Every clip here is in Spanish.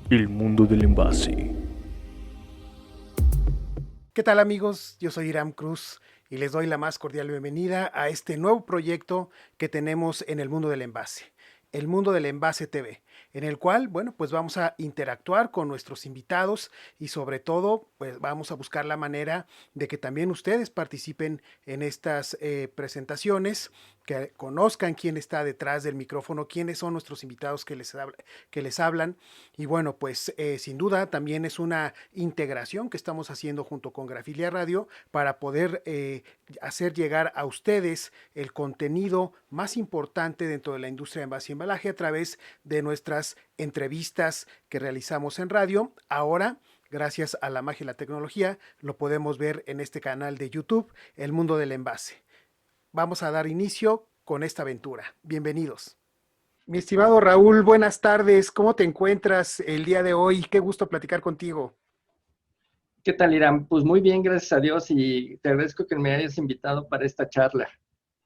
El mundo del envase. ¿Qué tal amigos? Yo soy Iram Cruz y les doy la más cordial bienvenida a este nuevo proyecto que tenemos en el mundo del envase, el mundo del envase TV, en el cual, bueno, pues vamos a interactuar con nuestros invitados y sobre todo, pues vamos a buscar la manera de que también ustedes participen en estas presentaciones, que conozcan quién está detrás del micrófono, quiénes son nuestros invitados que les hablan. Y bueno, pues sin duda también es una integración que estamos haciendo junto con Grafilia Radio para poder hacer llegar a ustedes el contenido más importante dentro de la industria de envase y embalaje a través de nuestras entrevistas que realizamos en radio. Ahora, gracias a la magia y la tecnología, lo podemos ver en este canal de YouTube, El Mundo del Envase. Vamos a dar inicio con esta aventura. Bienvenidos. Mi estimado Raúl, buenas tardes. ¿Cómo te encuentras el día de hoy? Qué gusto platicar contigo. ¿Qué tal, Irán? Pues muy bien, gracias a Dios, y te agradezco que me hayas invitado para esta charla.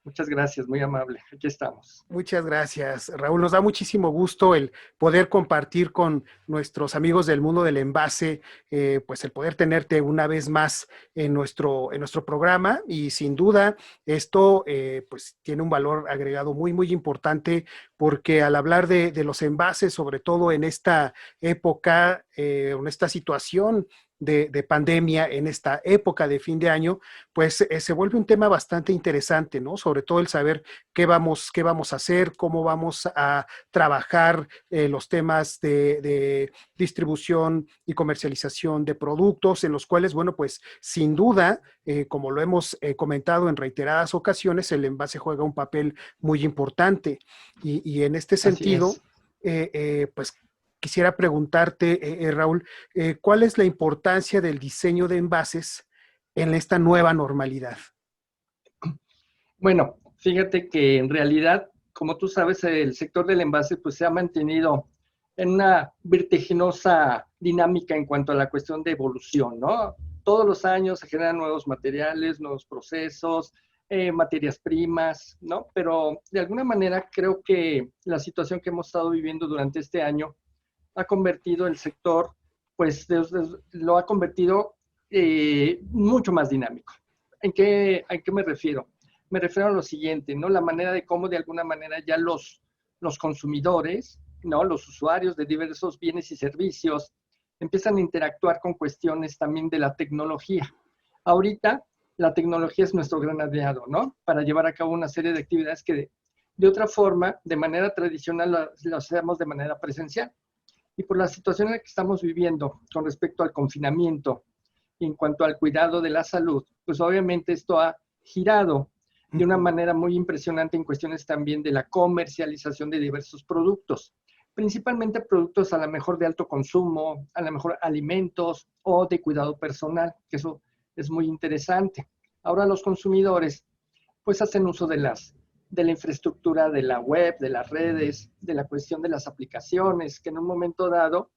Muchas gracias, muy amable. Aquí estamos. Muchas gracias, Raúl. Nos da muchísimo gusto el poder compartir con nuestros amigos del mundo del envase, pues el poder tenerte una vez más en nuestro programa y sin duda esto pues tiene un valor agregado muy, muy importante porque al hablar de los envases, sobre todo en esta época, en esta situación de pandemia, en esta época de fin de año, pues se vuelve un tema bastante interesante, ¿no? Sobre todo el saber qué vamos a hacer, cómo vamos a trabajar los temas de distribución y comercialización de productos, en los cuales, bueno, pues sin duda, como lo hemos comentado en reiteradas ocasiones, el envase juega un papel muy importante. Y en este Así sentido, es. pues quisiera preguntarte, Raúl, ¿cuál es la importancia del diseño de envases en esta nueva normalidad? Bueno, fíjate que en realidad, como tú sabes, el sector del envase pues se ha mantenido en una vertiginosa dinámica en cuanto a la cuestión de evolución, ¿no? Todos los años se generan nuevos materiales, nuevos procesos, materias primas, ¿no? Pero de alguna manera creo que la situación que hemos estado viviendo durante este año ha convertido el sector, pues lo ha convertido mucho más dinámico. ¿A qué me refiero? Me refiero a lo siguiente, ¿no? La manera de cómo de alguna manera ya los consumidores, ¿no? Los usuarios de diversos bienes y servicios empiezan a interactuar con cuestiones también de la tecnología. Ahorita la tecnología es nuestro gran aliado, ¿no? Para llevar a cabo una serie de actividades que de otra forma, de manera tradicional, lo hacemos de manera presencial. Y por la situación en la que estamos viviendo con respecto al confinamiento y en cuanto al cuidado de la salud, pues obviamente esto ha girado de una manera muy impresionante en cuestiones también de la comercialización de diversos productos, principalmente productos a lo mejor de alto consumo, a lo mejor alimentos o de cuidado personal, que eso es muy interesante. Ahora los consumidores pues hacen uso de la infraestructura de la web, de las redes, de la cuestión de las aplicaciones, que en un momento dado,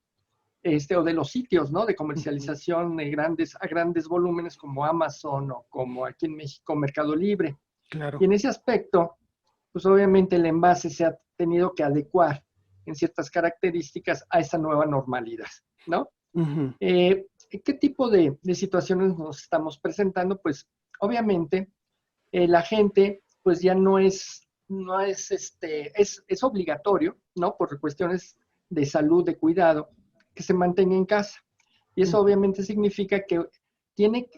o de los sitios, ¿no? De comercialización a grandes volúmenes como Amazon o como aquí en México Mercado Libre. Y Claro. en ese aspecto, pues obviamente el envase se ha tenido que adecuar en ciertas características a esa nueva normalidad, ¿no? Uh-huh. ¿Qué tipo de situaciones nos estamos presentando? Pues obviamente la gente pues ya es obligatorio, ¿no? Por cuestiones de salud, de cuidado, que se mantenga en casa. Y eso Uh-huh. obviamente significa que tiene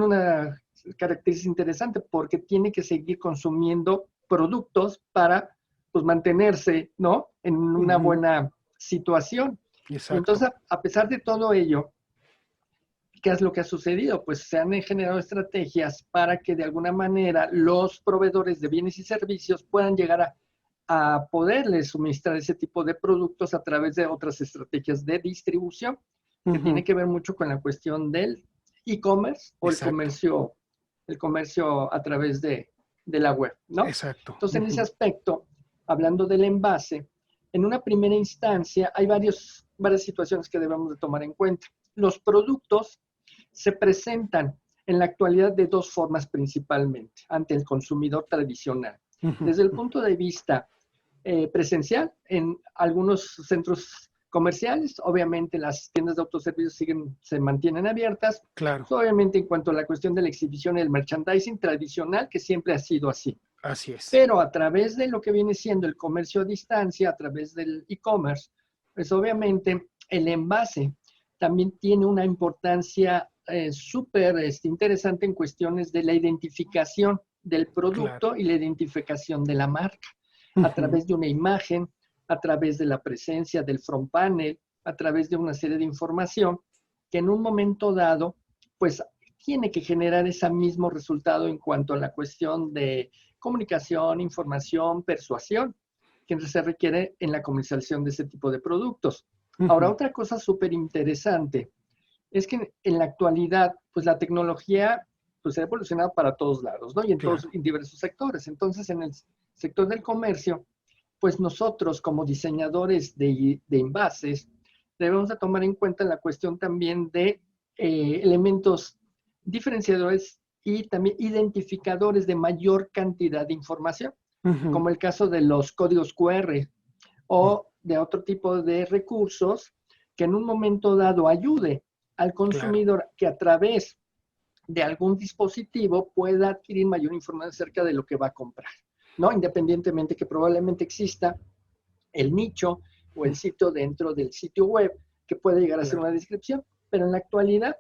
una característica interesante porque tiene que seguir consumiendo productos para pues mantenerse, ¿no? En una Uh-huh. buena situación. Y Exacto. entonces, a pesar de todo ello, ¿qué es lo que ha sucedido? Pues se han generado estrategias para que de alguna manera los proveedores de bienes y servicios puedan llegar a poderles suministrar ese tipo de productos a través de otras estrategias de distribución, que Uh-huh. tiene que ver mucho con la cuestión del e-commerce o Exacto. el comercio a través de la web, ¿no? Exacto. Entonces, en ese Uh-huh. aspecto, hablando del envase, en una primera instancia hay varias situaciones que debemos de tomar en cuenta. Los productos se presentan en la actualidad de dos formas principalmente ante el consumidor tradicional. Uh-huh. Desde el punto de vista presencial, en algunos centros comerciales. Obviamente las tiendas de autoservicio se mantienen abiertas. Claro, Pues, obviamente en cuanto a la cuestión de la exhibición y el merchandising tradicional, que siempre ha sido así. así es. Pero a través de lo que viene siendo el comercio a distancia, a través del e-commerce, pues obviamente el envase también tiene una importancia súper interesante en cuestiones de la identificación del producto Claro. y la identificación de la marca, a Ujú. través de una imagen, a través de la presencia del front panel, a través de una serie de información que en un momento dado, pues tiene que generar ese mismo resultado en cuanto a la cuestión de comunicación, información, persuasión, que se requiere en la comercialización de ese tipo de productos. Ahora, Ujú. otra cosa súper interesante es que en la actualidad, pues la tecnología pues, ha evolucionado para todos lados, ¿no? Y Claro. en diversos sectores. Entonces, en el sector del comercio, pues nosotros como diseñadores de envases, debemos de tomar en cuenta la cuestión también de elementos diferenciadores y también identificadores de mayor cantidad de información, Ujú. como el caso de los códigos QR o de otro tipo de recursos que en un momento dado ayude al Claro. consumidor que a través de algún dispositivo pueda adquirir mayor información acerca de lo que va a comprar, ¿no? Independientemente que probablemente exista el nicho o el sitio dentro del sitio web que puede llegar a ser Claro. una descripción, pero en la actualidad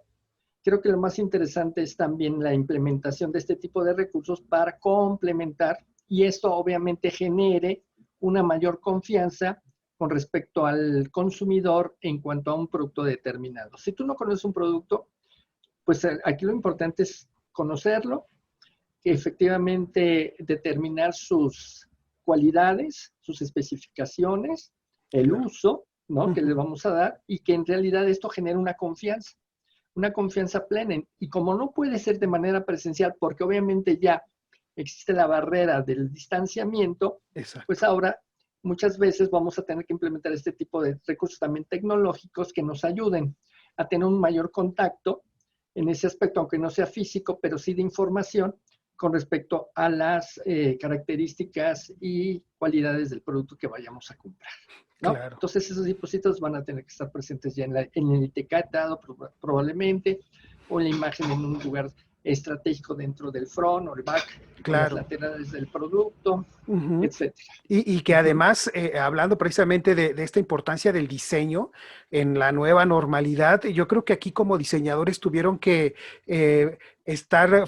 creo que lo más interesante es también la implementación de este tipo de recursos para complementar y esto obviamente genere una mayor confianza con respecto al consumidor en cuanto a un producto determinado. Si tú no conoces un producto, pues aquí lo importante es conocerlo, efectivamente determinar sus cualidades, sus especificaciones, el Claro. uso, ¿no? Que le Ujú. vamos a dar y que en realidad esto genera una confianza plena. Y como no puede ser de manera presencial, porque obviamente ya existe la barrera del distanciamiento, pues Exacto. ahora muchas veces vamos a tener que implementar este tipo de recursos también tecnológicos que nos ayuden a tener un mayor contacto en ese aspecto, aunque no sea físico, pero sí de información con respecto a las características y cualidades del producto que vayamos a comprar, ¿no? Claro. Entonces esos dispositivos van a tener que estar presentes ya en el etiquetado probablemente, o la imagen en un lugar estratégico dentro del front o el back, o las Claro. laterales del producto, Ujú. etcétera. Y que Ujú. además, hablando precisamente de esta importancia del diseño en la nueva normalidad, yo creo que aquí como diseñadores tuvieron que estar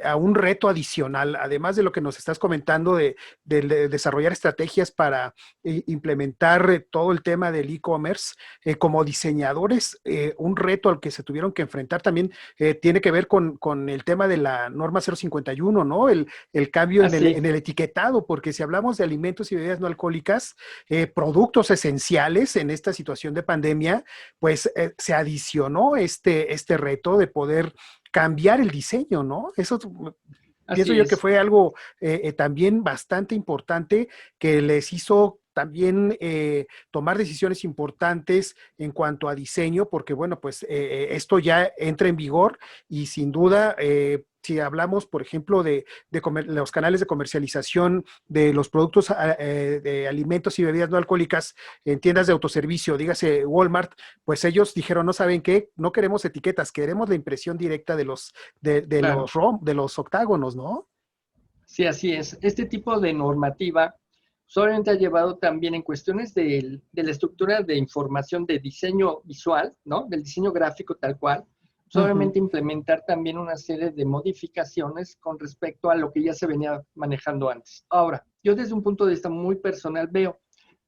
a un reto adicional, además de lo que nos estás comentando de desarrollar estrategias para implementar todo el tema del e-commerce. Como diseñadores, un reto al que se tuvieron que enfrentar también tiene que ver con el tema de la norma 051, ¿no? El cambio Así, en el etiquetado, porque si hablamos de alimentos y bebidas no alcohólicas, productos esenciales en esta situación de pandemia, pues se adicionó este reto de poder cambiar el diseño, ¿no? Eso pienso así yo que es. fue algo también bastante importante que les hizo también tomar decisiones importantes en cuanto a diseño, porque bueno, pues esto ya entra en vigor y sin duda, si hablamos, por ejemplo, de los canales de comercialización de los productos de alimentos y bebidas no alcohólicas en tiendas de autoservicio, dígase Walmart, pues ellos dijeron, no saben qué, no queremos etiquetas, queremos la impresión directa Claro. de los octágonos, ¿no? Sí, así es. Este tipo de normativa solamente ha llevado también en cuestiones de la estructura de información de diseño visual, ¿no? Del diseño gráfico tal cual. Ujú. Solamente implementar también una serie de modificaciones con respecto a lo que ya se venía manejando antes. Ahora, yo desde un punto de vista muy personal veo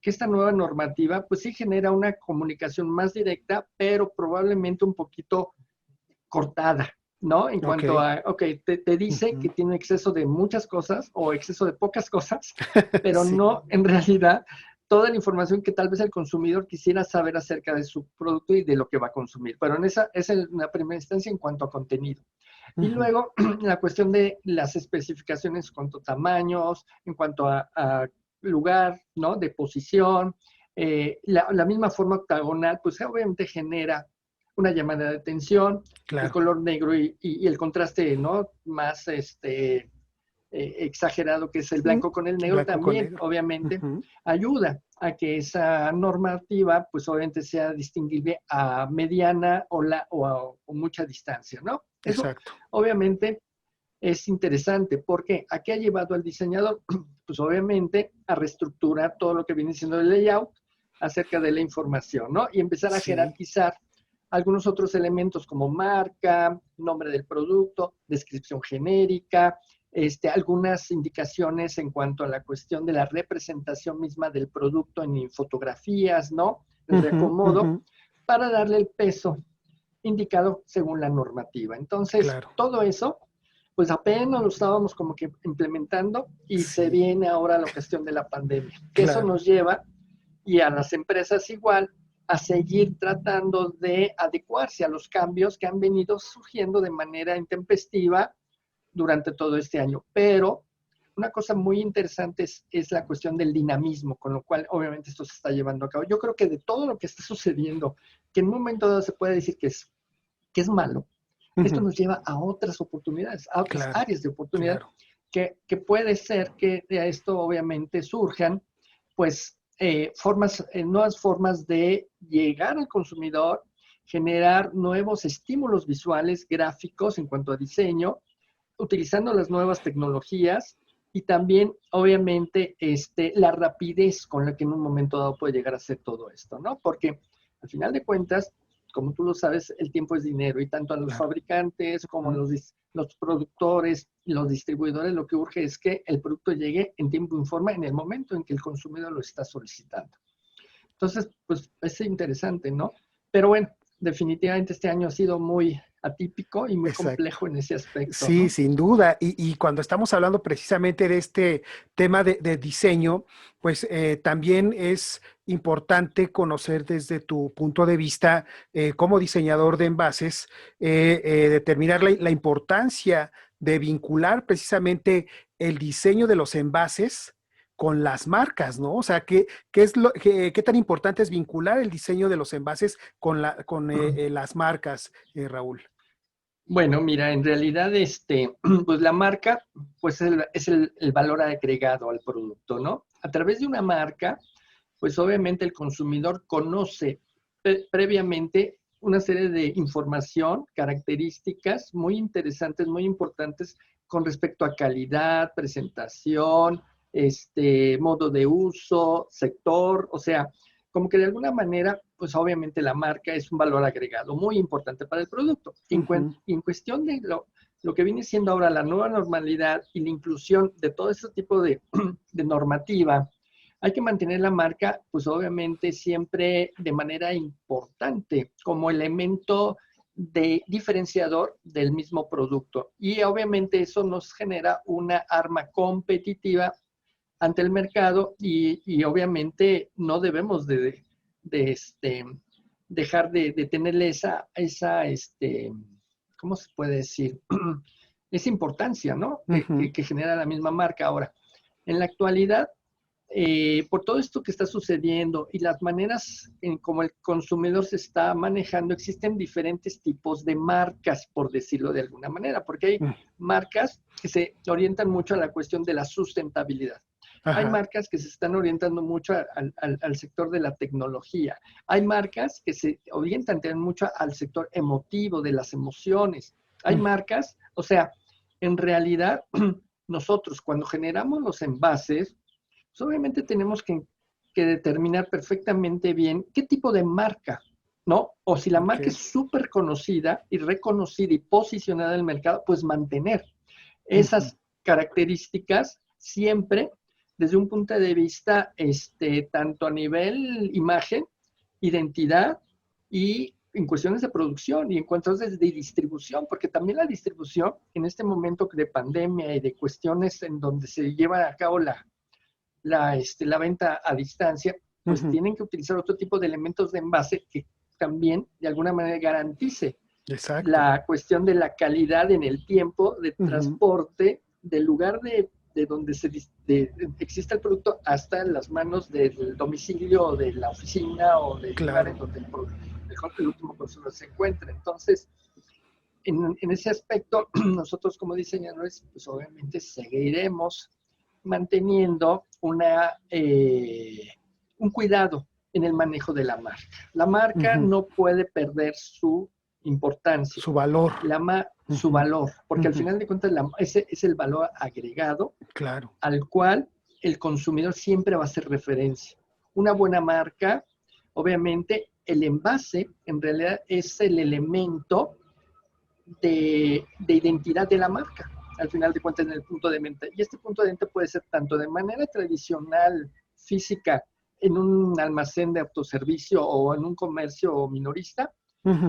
que esta nueva normativa pues sí genera una comunicación más directa, pero probablemente un poquito cortada, ¿no? En Ok. cuanto a, ok, te dice que Ujú. tiene exceso de muchas cosas o exceso de pocas cosas, pero Sí, no en realidad toda la información que tal vez el consumidor quisiera saber acerca de su producto y de lo que va a consumir. Pero en esa es una primera instancia en cuanto a contenido. Y ujú, luego la cuestión de las especificaciones en cuanto a tamaños, en cuanto a lugar, ¿no? De posición, la misma forma octagonal, pues obviamente genera una llamada de atención, el claro. color negro y el contraste, ¿no? Más exagerado que es el blanco con el negro, Blanco con también negro. obviamente Ujú. ayuda a que esa normativa pues obviamente sea distinguible a mediana o mucha distancia, ¿no? Eso Exacto. obviamente es interesante porque ¿a qué ha llevado al diseñador? Pues obviamente a reestructurar todo lo que viene siendo el layout acerca de la información, ¿no? Y empezar a Sí. jerarquizar algunos otros elementos como marca, nombre del producto, descripción genérica, algunas indicaciones en cuanto a la cuestión de la representación misma del producto en fotografías, ¿no? El Ujú, reacomodo, ujú. para darle el peso indicado según la normativa. Entonces, Claro. todo eso, pues apenas lo estábamos como que implementando y se Sí, viene ahora la cuestión de la pandemia, que eso claro. nos lleva y a las empresas igual a seguir tratando de adecuarse a los cambios que han venido surgiendo de manera intempestiva durante todo este año. Pero una cosa muy interesante es la cuestión del dinamismo, con lo cual obviamente esto se está llevando a cabo. Yo creo que de todo lo que está sucediendo, que en un momento dado se puede decir que es malo, esto Ujú. nos lleva a otras oportunidades, a otras Claro, áreas de oportunidad, claro. que puede ser que de esto obviamente surjan, pues, nuevas formas de llegar al consumidor, generar nuevos estímulos visuales, gráficos en cuanto a diseño, utilizando las nuevas tecnologías y también, obviamente, la rapidez con la que en un momento dado puede llegar a ser todo esto, ¿no? Porque al final de cuentas, como tú lo sabes, el tiempo es dinero y tanto a los Claro. fabricantes como a Ujú. los productores y los distribuidores lo que urge es que el producto llegue en tiempo y forma en el momento en que el consumidor lo está solicitando. Entonces, pues es interesante, ¿no? Pero bueno, definitivamente este año ha sido muy atípico y muy Exacto. complejo en ese aspecto, Sí, ¿no? sin duda. Y cuando estamos hablando precisamente de este tema de diseño, pues también es importante conocer desde tu punto de vista como diseñador de envases, determinar la importancia de vincular precisamente el diseño de los envases con las marcas, ¿no? O sea, ¿qué tan importante es vincular el diseño de los envases con las marcas, Raúl? Bueno, mira, en realidad, pues la marca, pues es el valor agregado al producto, ¿no? A través de una marca, pues obviamente el consumidor conoce previamente una serie de información, características muy interesantes, muy importantes con respecto a calidad, presentación, modo de uso, sector, o sea, como que de alguna manera, pues obviamente la marca es un valor agregado muy importante para el producto. Ujú. En cuestión de lo que viene siendo ahora la nueva normalidad y la inclusión de todo este tipo de normativa, hay que mantener la marca, pues obviamente siempre de manera importante, como elemento de diferenciador del mismo producto. Y obviamente eso nos genera una arma competitiva ante el mercado y obviamente no debemos de dejar de tenerle ¿cómo se puede decir? Esa importancia, ¿no? Ujú. Que genera la misma marca. Ahora, en la actualidad, por todo esto que está sucediendo y las maneras en como el consumidor se está manejando, existen diferentes tipos de marcas, por decirlo de alguna manera, porque hay Mm. marcas que se orientan mucho a la cuestión de la sustentabilidad. Hay Ajá. marcas que se están orientando mucho al sector de la tecnología. Hay marcas que se orientan también mucho al sector emotivo, de las emociones. Hay Mm. marcas, o sea, en realidad, nosotros cuando generamos los envases, pues obviamente tenemos que determinar perfectamente bien qué tipo de marca, ¿no? O si la Ok. marca es súper conocida y reconocida y posicionada en el mercado, pues mantener Ujú. esas características siempre desde un punto de vista, tanto a nivel imagen, identidad y en cuestiones de producción y en cuestiones de distribución, porque también la distribución en este momento de pandemia y de cuestiones en donde se lleva a cabo la venta a distancia, pues Ujú. tienen que utilizar otro tipo de elementos de envase que también de alguna manera garantice Exacto. la cuestión de la calidad en el tiempo de Ujú. transporte del lugar de donde existe el producto hasta las manos del domicilio o de la oficina o del lugar en Claro. donde el último consumidor se encuentra. Entonces, en ese aspecto, nosotros como diseñadores, pues obviamente seguiremos manteniendo un cuidado en el manejo de la marca. La marca no puede perder su importancia, su valor. Su valor, porque al final de cuentas ese es el valor agregado, claro, al cual el consumidor siempre va a hacer referencia. Una buena marca, obviamente, el envase en realidad es el elemento de identidad de la marca, al final de cuentas en el punto de venta. Y este punto de venta puede ser tanto de manera tradicional, física, en un almacén de autoservicio o en un comercio minorista,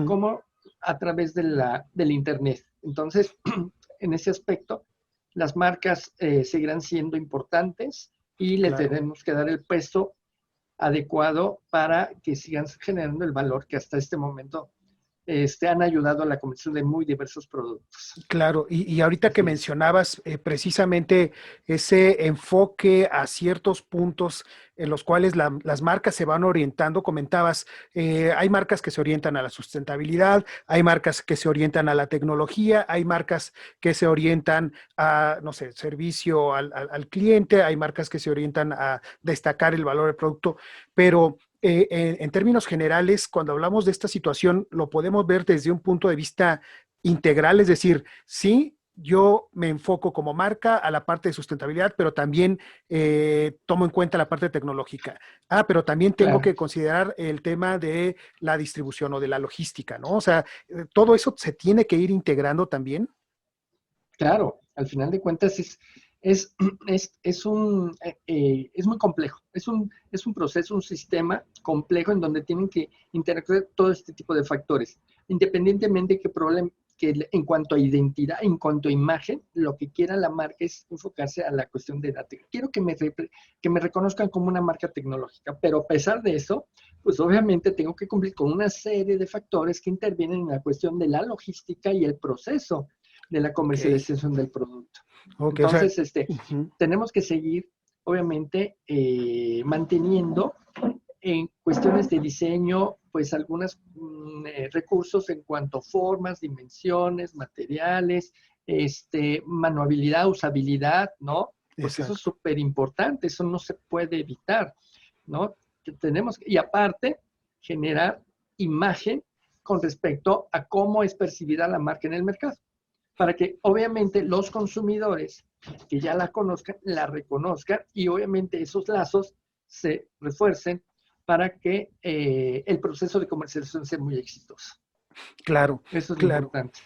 como a través del Internet. Entonces, en ese aspecto, las marcas seguirán siendo importantes y le tenemos que dar el peso adecuado para que sigan generando el valor que hasta este momento han ayudado a la comercialización de muy diversos productos. Claro, y ahorita que mencionabas precisamente ese enfoque a ciertos puntos en los cuales las marcas se van orientando, comentabas, hay marcas que se orientan a la sustentabilidad, hay marcas que se orientan a la tecnología, hay marcas que se orientan a, no sé, servicio al cliente, hay marcas que se orientan a destacar el valor del producto, pero en términos generales, cuando hablamos de esta situación, lo podemos ver desde un punto de vista integral, es decir, sí, yo me enfoco como marca a la parte de sustentabilidad, pero también tomo en cuenta la parte tecnológica. Pero también tengo que considerar el tema de la distribución o de la logística, ¿no? O sea, todo eso se tiene que ir integrando también. Claro, al final de cuentas es muy complejo, es un proceso, un sistema complejo en donde tienen que interactuar todo este tipo de factores, independientemente que en cuanto a identidad, en cuanto a imagen, lo que quiera la marca es enfocarse a la cuestión de edad. Quiero que me reconozcan como una marca tecnológica, pero a pesar de eso, pues obviamente tengo que cumplir con una serie de factores que intervienen en la cuestión de la logística y el proceso de la comercialización del producto. Entonces, o sea, tenemos que seguir, obviamente, manteniendo en cuestiones de diseño, pues algunos recursos en cuanto a formas, dimensiones, materiales, manualidad, usabilidad, ¿no? Porque eso es súper importante, eso no se puede evitar, ¿no? Y aparte, generar imagen con respecto a cómo es percibida la marca en el mercado, para que obviamente los consumidores que ya la conozcan, la reconozcan y obviamente esos lazos se refuercen para que el proceso de comercialización sea muy exitoso. Claro. Eso es lo importante.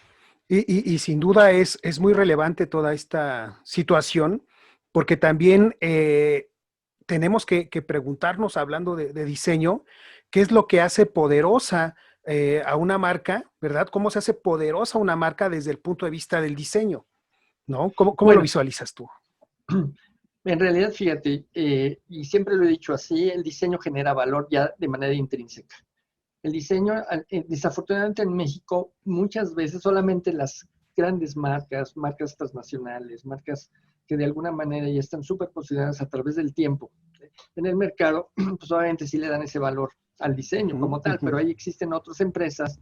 Y sin duda es muy relevante toda esta situación, porque también tenemos que preguntarnos, hablando de diseño, qué es lo que hace poderosa a una marca, ¿verdad? ¿Cómo se hace poderosa una marca desde el punto de vista del diseño? ¿No? ¿Cómo lo visualizas tú? En realidad, fíjate, y siempre lo he dicho así, el diseño genera valor ya de manera intrínseca. El diseño, desafortunadamente en México, muchas veces solamente las grandes marcas transnacionales, marcas que de alguna manera ya están súper posicionadas a través del tiempo en el mercado, pues obviamente sí le dan ese valor al diseño como tal, pero ahí existen otras empresas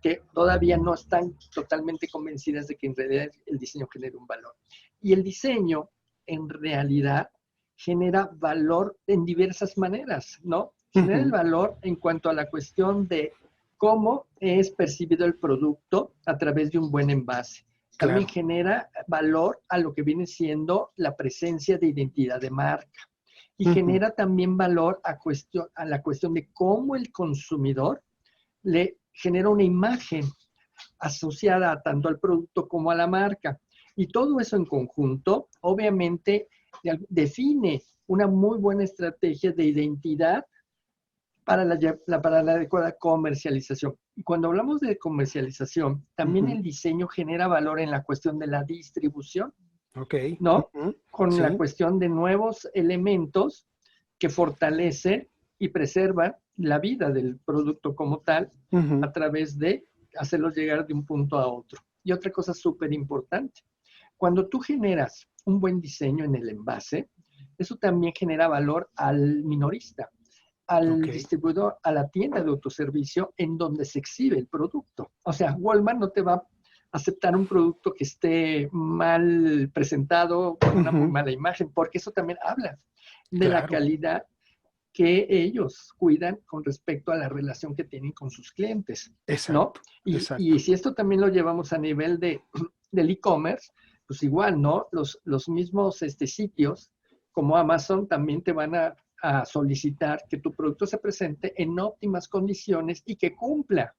que todavía no están totalmente convencidas de que en realidad el diseño genera un valor. Y el diseño, en realidad, genera valor en diversas maneras, ¿no? Genera el valor en cuanto a la cuestión de cómo es percibido el producto a través de un buen envase. También genera valor a lo que viene siendo la presencia de identidad de marca. Y genera también valor a la cuestión de cómo el consumidor le genera una imagen asociada tanto al producto como a la marca. Y todo eso en conjunto, obviamente, define una muy buena estrategia de identidad para la adecuada comercialización. Y cuando hablamos de comercialización, también el diseño genera valor en la cuestión de la distribución, ¿no? Con la cuestión de nuevos elementos que fortalecen y preservan la vida del producto como tal a través de hacerlos llegar de un punto a otro. Y otra cosa súper importante, cuando tú generas un buen diseño en el envase, eso también genera valor al minorista, al distribuidor, a la tienda de autoservicio en donde se exhibe el producto. O sea, Walmart no te va aceptar un producto que esté mal presentado, con una muy mala imagen, porque eso también habla de la calidad que ellos cuidan con respecto a la relación que tienen con sus clientes, ¿no? Exacto, exacto. Y si esto también lo llevamos a nivel del e-commerce, pues igual, ¿no? Los mismos sitios como Amazon también te van a solicitar que tu producto se presente en óptimas condiciones y que cumpla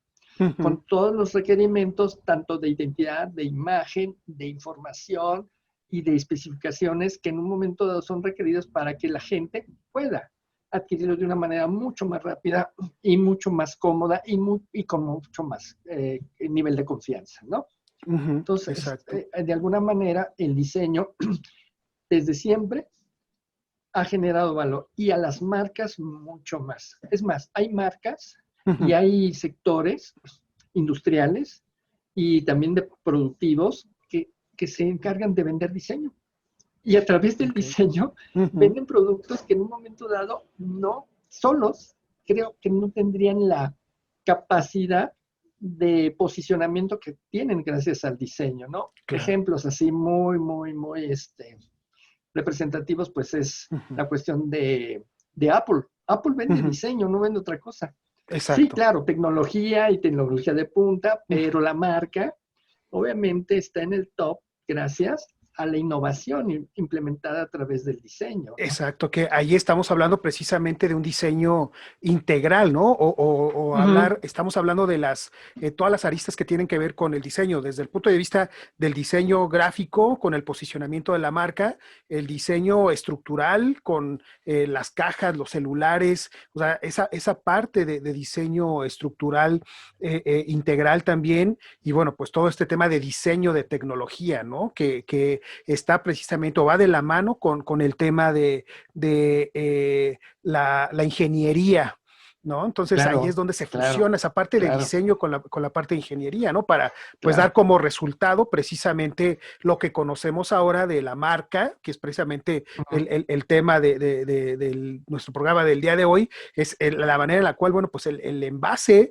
con todos los requerimientos, tanto de identidad, de imagen, de información y de especificaciones que en un momento dado son requeridos para que la gente pueda adquirirlo de una manera mucho más rápida y mucho más cómoda y con mucho más nivel de confianza, ¿no? Entonces, Exacto. de alguna manera, el diseño desde siempre ha generado valor y a las marcas mucho más. Es más, hay marcas y hay sectores industriales y también de productivos que se encargan de vender diseño. Y a través del diseño venden productos que en un momento dado no solos, creo que no tendrían la capacidad de posicionamiento que tienen gracias al diseño, ¿no? Claro. Ejemplos así muy representativos, pues es la cuestión de Apple. Apple vende diseño, no vende otra cosa. Sí, Exacto. claro, tecnología y tecnología de punta, pero la marca obviamente está en el top gracias a la innovación implementada a través del diseño, ¿no? Exacto, que ahí estamos hablando precisamente de un diseño integral, ¿no? O hablar, estamos hablando de todas las aristas que tienen que ver con el diseño, desde el punto de vista del diseño gráfico, con el posicionamiento de la marca, el diseño estructural, con las cajas, los celulares, o sea, esa parte de diseño estructural integral también, y bueno, pues todo este tema de diseño de tecnología, ¿no? Que está precisamente o va de la mano con el tema de la ingeniería, ¿no? Entonces ahí es Claro, donde se claro, fusiona esa parte de claro, diseño con la parte de ingeniería, ¿no? Para pues dar claro. como resultado precisamente lo que conocemos ahora de la marca, que es precisamente el tema de nuestro programa del día de hoy, es la manera en la cual, bueno, pues el envase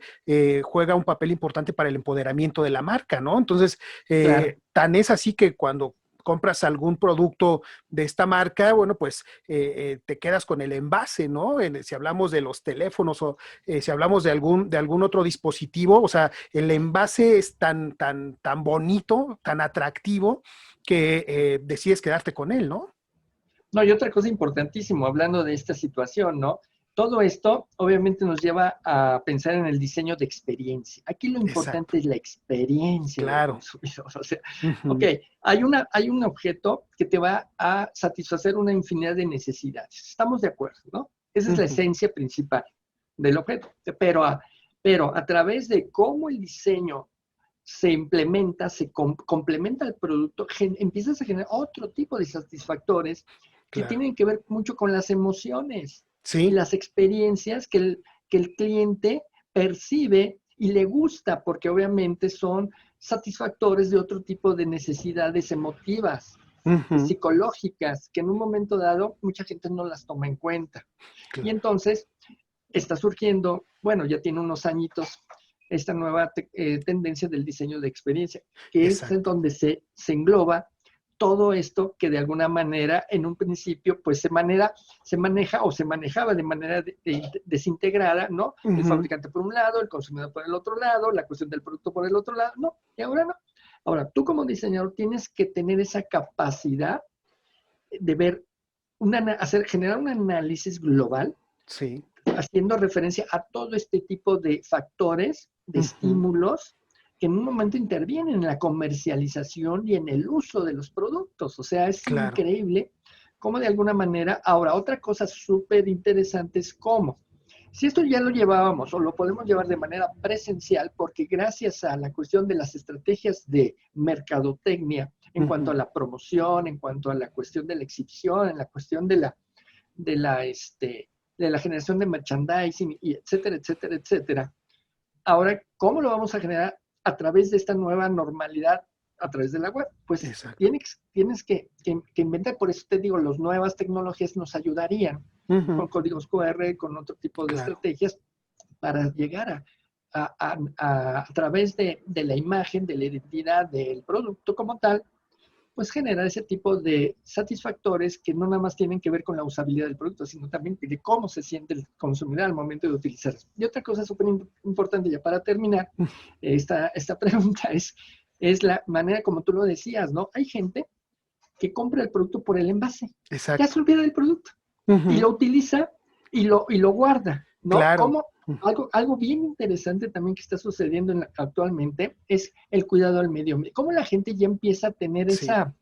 juega un papel importante para el empoderamiento de la marca, ¿no? Entonces, Claro. tan es así que cuando compras algún producto de esta marca, bueno, pues te quedas con el envase, ¿no? Si hablamos de los teléfonos o si hablamos de algún otro dispositivo, o sea, el envase es tan bonito, tan atractivo, que decides quedarte con él, ¿no? No, y otra cosa importantísima, hablando de esta situación, ¿no? Todo esto obviamente nos lleva a pensar en el diseño de experiencia. Aquí lo Exacto, importante es la experiencia del claro. consumidor. O sea, ok, hay un objeto que te va a satisfacer una infinidad de necesidades. Estamos de acuerdo, ¿no? Esa es la esencia principal del objeto. Pero a través de cómo el diseño se implementa, se complementa el producto, empiezas a generar otro tipo de satisfactores que Claro. tienen que ver mucho con las emociones y Sí, las experiencias que el cliente percibe y le gusta, porque obviamente son satisfactores de otro tipo de necesidades emotivas, psicológicas, que en un momento dado mucha gente no las toma en cuenta. Y claro. entonces está surgiendo, bueno, ya tiene unos añitos, esta nueva tendencia del diseño de experiencia, que es en Exacto. donde se engloba todo esto que de alguna manera en un principio pues se maneja o se manejaba de manera desintegrada, ¿no? El fabricante por un lado, el consumidor por el otro lado, la cuestión del producto por el otro lado, no, y ahora no. Ahora, tú como diseñador tienes que tener esa capacidad de ver, generar un análisis global Sí. haciendo referencia a todo este tipo de factores, de estímulos, que en un momento intervienen en la comercialización y en el uso de los productos. O sea, es Claro. increíble cómo de alguna manera, ahora, otra cosa súper interesante es cómo. Si esto ya lo llevábamos o lo podemos llevar de manera presencial, porque gracias a la cuestión de las estrategias de mercadotecnia, en cuanto a la promoción, en cuanto a la cuestión de la exhibición, en la cuestión de la, este, de la generación de merchandising, y etcétera, etcétera, etcétera. Ahora, ¿cómo lo vamos a generar a través de esta nueva normalidad a través de la web? Pues Exacto. tienes que inventar, por eso te digo, las nuevas tecnologías nos ayudarían con códigos QR, con otro tipo de Claro. estrategias para llegar a través de la imagen, de la identidad del producto como tal, pues generar ese tipo de satisfactores que no nada más tienen que ver con la usabilidad del producto, sino también de cómo se siente el consumidor al momento de utilizarlo. Y otra cosa súper importante ya para terminar esta pregunta es la manera como tú lo decías, ¿no? Hay gente que compra el producto por el envase. Exacto. Ya se olvida del producto. Y lo utiliza y lo guarda, ¿no? Claro. Como algo bien interesante también que está sucediendo actualmente es el cuidado al medio ambiente. Cómo la gente ya empieza a tener esa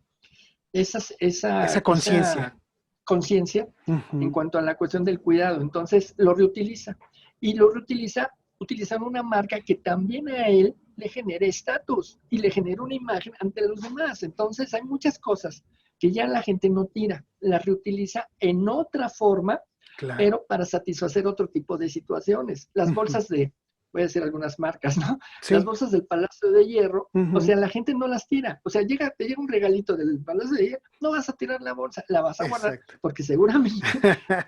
conciencia. Conciencia en cuanto a la cuestión del cuidado. Entonces lo reutiliza. Y lo reutiliza utilizando una marca que también a él le genere estatus y le genera una imagen ante los demás. Entonces hay muchas cosas que ya la gente no tira, las reutiliza en otra forma, claro, pero para satisfacer otro tipo de situaciones. Las bolsas voy a decir algunas marcas, ¿no? Sí. Las bolsas del Palacio de Hierro, o sea, la gente no las tira. O sea, te llega un regalito del Palacio de Hierro, no vas a tirar la bolsa, la vas a guardar, porque seguramente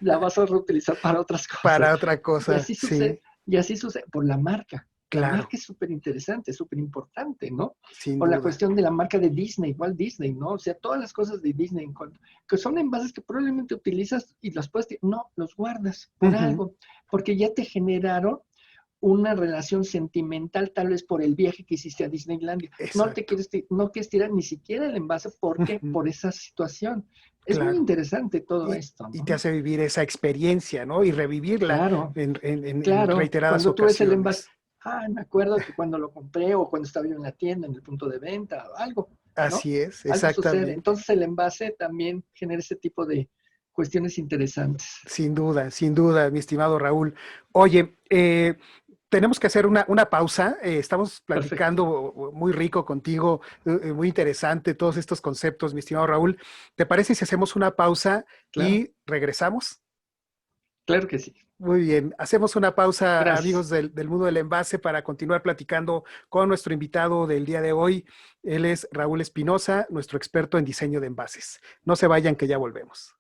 la vas a reutilizar para otras cosas. Para otra cosa, y así sucede, y así sucede por la marca. Claro. La marca es súper interesante, súper importante, ¿no? Sin Por duda. la cuestión de la marca de Disney, Walt Disney, ¿no? O sea, todas las cosas de Disney, que son envases que probablemente utilizas y los puedes, no, los guardas por algo, porque ya te generaron una relación sentimental, tal vez por el viaje que hiciste a Disneylandia. No quieres tirar ni siquiera el envase porque por esa situación. Es muy interesante todo esto, ¿no? Y te hace vivir esa experiencia, ¿no? Y revivirla en reiteradas cuando ocasiones. Tú ves el envase, me acuerdo que cuando lo compré o cuando estaba yo en la tienda, en el punto de venta, o algo. ¿no? Así es, algo exactamente. Sucede. Entonces el envase también genera ese tipo de cuestiones interesantes. Sin duda, mi estimado Raúl. Oye, tenemos que hacer una pausa. Estamos platicando muy rico contigo, muy interesante todos estos conceptos, mi estimado Raúl. ¿Te parece si hacemos una pausa y regresamos? Claro que sí. Muy bien, hacemos una pausa, Gracias. amigos del mundo del envase, para continuar platicando con nuestro invitado del día de hoy. Él es Raúl Espinosa, nuestro experto en diseño de envases. No se vayan, que ya volvemos.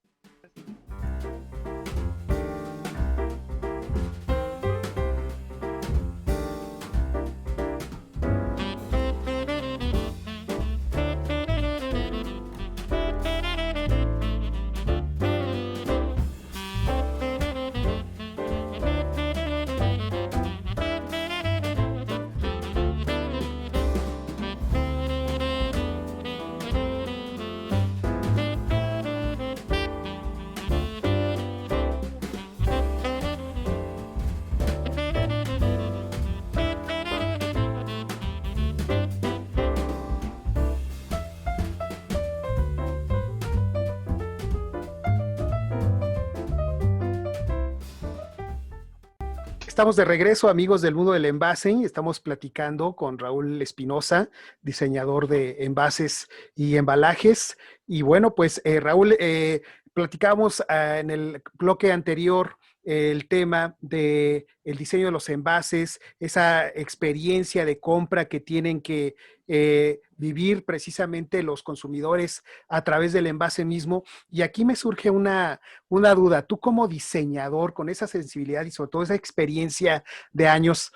Estamos de regreso, amigos del mundo del envase. Estamos platicando con Raúl Espinosa, diseñador de envases y embalajes. Y bueno, pues Raúl, platicamos en el bloque anterior el tema del diseño de los envases, esa experiencia de compra que tienen que vivir precisamente los consumidores a través del envase mismo. Y aquí me surge una duda. Tú como diseñador, con esa sensibilidad y sobre todo esa experiencia de años,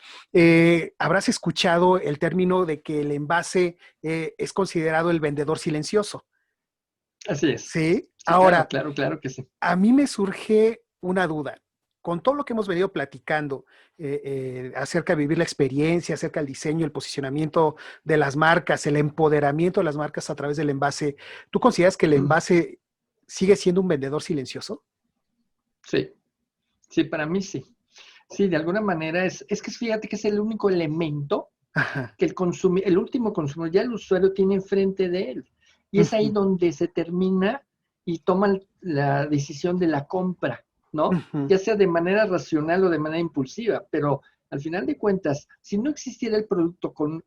habrás escuchado el término de que el envase es considerado el vendedor silencioso. Así es. Sí. Ahora, claro que sí. A mí me surge una duda. Con todo lo que hemos venido platicando acerca de vivir la experiencia, acerca del diseño, el posicionamiento de las marcas, el empoderamiento de las marcas a través del envase, ¿tú consideras que el envase sigue siendo un vendedor silencioso? Sí, para mí sí. Sí, de alguna manera es que fíjate que es el único elemento que el último consumidor, ya el usuario tiene enfrente de él. Y es ahí donde se termina y toman la decisión de la compra, ¿no? Ya sea de manera racional o de manera impulsiva, pero al final de cuentas, si no existiera el producto con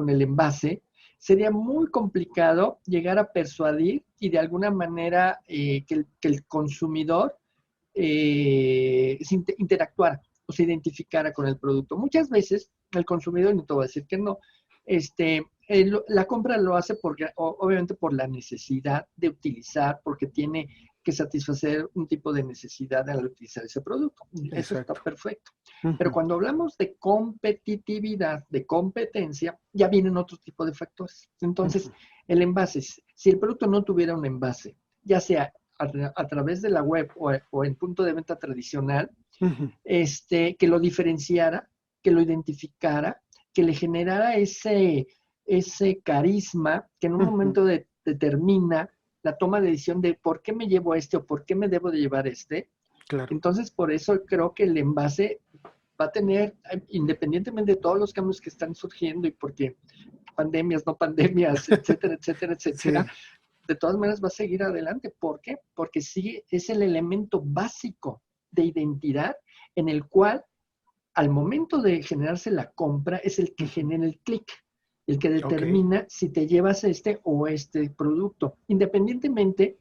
el envase, sería muy complicado llegar a persuadir y de alguna manera que el consumidor interactuara o se identificara con el producto. Muchas veces el consumidor, no te voy a decir que no, la compra lo hace porque, obviamente por la necesidad de utilizar, porque tiene que satisfacer un tipo de necesidad al utilizar ese producto. Eso está Exacto. perfecto. Ujú. Pero cuando hablamos de competitividad, de competencia, ya vienen otro tipo de factores. Entonces, Ujú. el envase, si el producto no tuviera un envase, ya sea a través de la web o en punto de venta tradicional, Ujú. que lo diferenciara, que lo identificara, que le generara ese carisma que en un Ujú. momento determina la toma de decisión de por qué me llevo o por qué me debo de llevar Claro. Entonces, por eso creo que el envase va a tener, independientemente de todos los cambios que están surgiendo y porque pandemias, no pandemias, etcétera, etcétera, etcétera, Sí. de todas maneras va a seguir adelante. ¿Por qué? Porque sí es el elemento básico de identidad en el cual al momento de generarse la compra es el que Ujú. genera el clic, el que Ok. determina si te llevas este o este producto, independientemente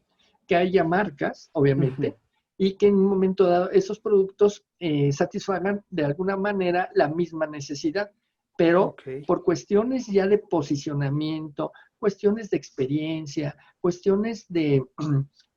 que haya marcas, Ujú. obviamente, y que en un momento dado esos productos satisfagan de alguna manera la misma necesidad, pero Ok. por cuestiones ya de posicionamiento, cuestiones de experiencia, cuestiones de,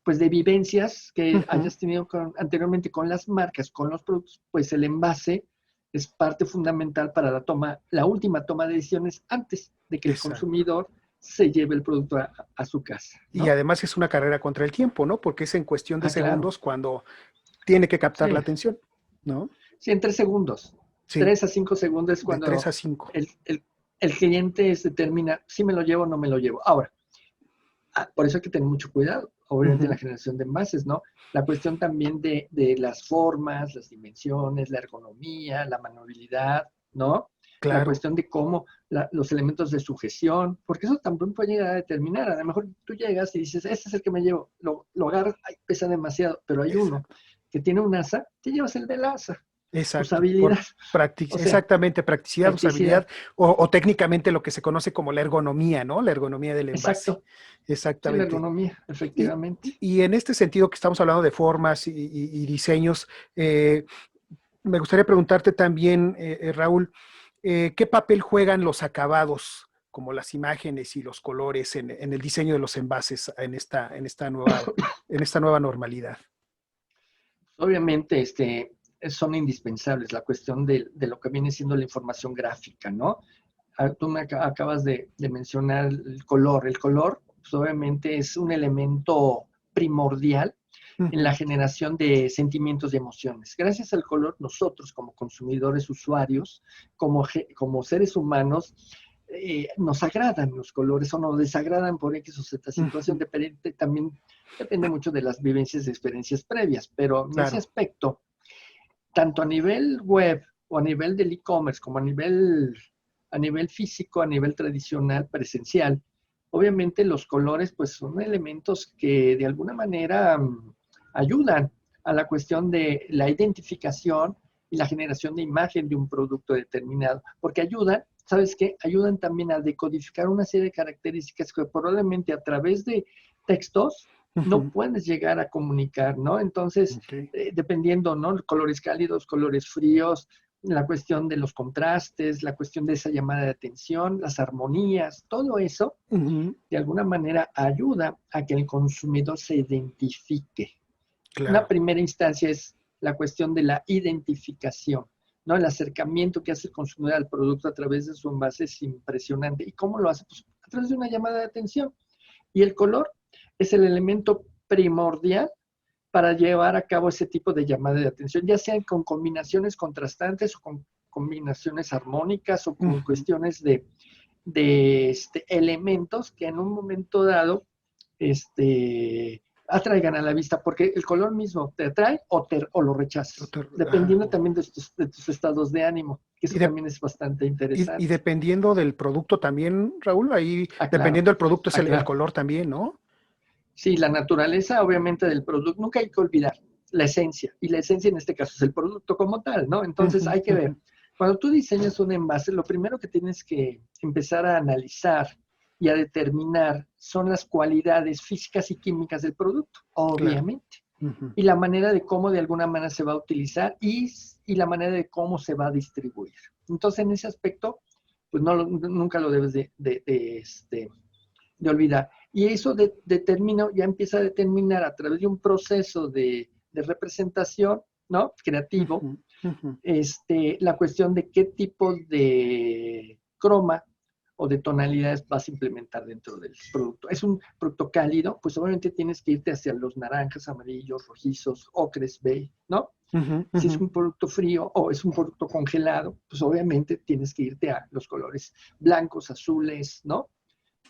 pues de vivencias que Ujú. hayas tenido anteriormente con las marcas, con los productos, pues el envase es parte fundamental para la última toma de decisiones antes de que el Exacto. consumidor se lleve el producto a su casa, Y ¿no? además es una carrera contra el tiempo, ¿no? Porque es en cuestión de Ah, claro. segundos cuando tiene que captar la Sí, atención, ¿no? sí, en 3 segundos. Sí, 3 a 5 segundos es de 3 cuando a 5. el cliente determina si me lo llevo o no me lo llevo. Ahora, por eso hay que tener mucho cuidado, obviamente, en la Ujú. generación de envases, ¿no? La cuestión también de las formas, las dimensiones, la ergonomía, la manualidad, ¿no? La Claro, cuestión de cómo los elementos de sujeción, porque eso también puede llegar a determinar. A lo mejor tú llegas y dices, este es el que me llevo, lo agarras, ay, pesa demasiado, pero hay uno exacto. que tiene un asa, te llevas el del asa, Exacto, usabilidad, por o sea, exactamente, practicidad, usabilidad practicidad. o técnicamente lo que se conoce como la ergonomía, ¿no? La ergonomía del envase. Exacto, sí, la Exactamente. ergonomía, Y, efectivamente. y en este sentido que estamos hablando de formas y diseños, me gustaría preguntarte también, Raúl, ¿qué papel juegan los acabados, como las imágenes y los colores en el diseño de los envases en esta nueva normalidad? Obviamente, son indispensables la cuestión de lo que viene siendo la información gráfica, ¿no? Tú me acabas de mencionar el color. El color, pues, obviamente, es un elemento primordial en la Ujú. generación de sentimientos y emociones. Gracias al color, nosotros como consumidores, usuarios, como seres humanos, nos agradan los colores o nos desagradan por X o Z situación, Ujú. también depende mucho de las vivencias y experiencias previas, pero en ese Claro. aspecto, tanto a nivel web o a nivel del e-commerce como a nivel físico, a nivel tradicional, presencial, obviamente los colores pues son elementos que de alguna manera ayudan a la cuestión de la identificación y la generación de imagen de un producto determinado, porque ayudan, ¿sabes qué? Ayudan también a decodificar una serie de características que probablemente a través de textos no Ujú. puedes llegar a comunicar, ¿no? Entonces, Ok. dependiendo, ¿no? Colores cálidos, colores fríos, la cuestión de los contrastes, la cuestión de esa llamada de atención, las armonías, todo eso Ujú. de alguna manera ayuda a que el consumidor se identifique. Una Claro. primera instancia es la cuestión de la identificación, ¿no? El acercamiento que hace el consumidor al producto a través de su envase es impresionante. ¿Y cómo lo hace? Pues a través de una llamada de atención. Y el color es el elemento primordial para llevar a cabo ese tipo de llamada de atención, ya sean con combinaciones contrastantes o con combinaciones armónicas o con Ujú. cuestiones de elementos que en un momento dado atraigan a la vista, porque el color mismo te atrae o lo rechazas, dependiendo también de tus estados de ánimo, que Y, eso de- también es bastante y interesante. dependiendo del producto también, Raúl, ahí Ah, claro, dependiendo del producto es ah, el claro. color también, ¿no? Sí, la naturaleza obviamente del producto, nunca hay que olvidar la esencia, y la esencia en este caso es el producto como tal, ¿no? Entonces Ujú. hay que Ujú. ver, cuando tú diseñas un envase, lo primero que tienes que empezar a analizar y a determinar son las cualidades físicas y químicas del producto, Claro. obviamente, Ujú. y la manera de cómo de alguna manera se va a utilizar y la manera de cómo se va a distribuir. Entonces, en ese aspecto, pues no, nunca lo debes de olvidar. Y eso ya empieza a determinar a través de un proceso de representación, ¿no? Creativo, Ujú, ujú. la cuestión de qué tipo de croma o de tonalidades vas a implementar dentro del producto. Es un producto cálido, pues obviamente tienes que irte hacia los naranjas, amarillos, rojizos, ocres, beige, ¿no? Ujú, Si es ujú. un producto frío o es un producto congelado, pues obviamente tienes que irte a los colores blancos, azules, ¿no?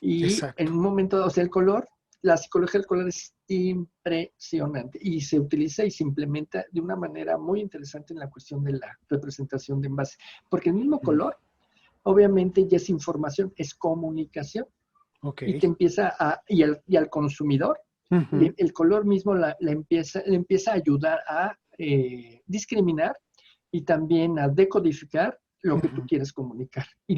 Y en Exacto. un momento, o sea, el color, la psicología del color es impresionante y se utiliza y se implementa de una manera muy interesante en la cuestión de la representación de envase, porque el mismo Mm, color, obviamente, ya es información, es comunicación ok. y te empieza y al consumidor, Ujú, el color mismo le empieza a ayudar a discriminar y también a decodificar lo que tú ujú. quieres comunicar y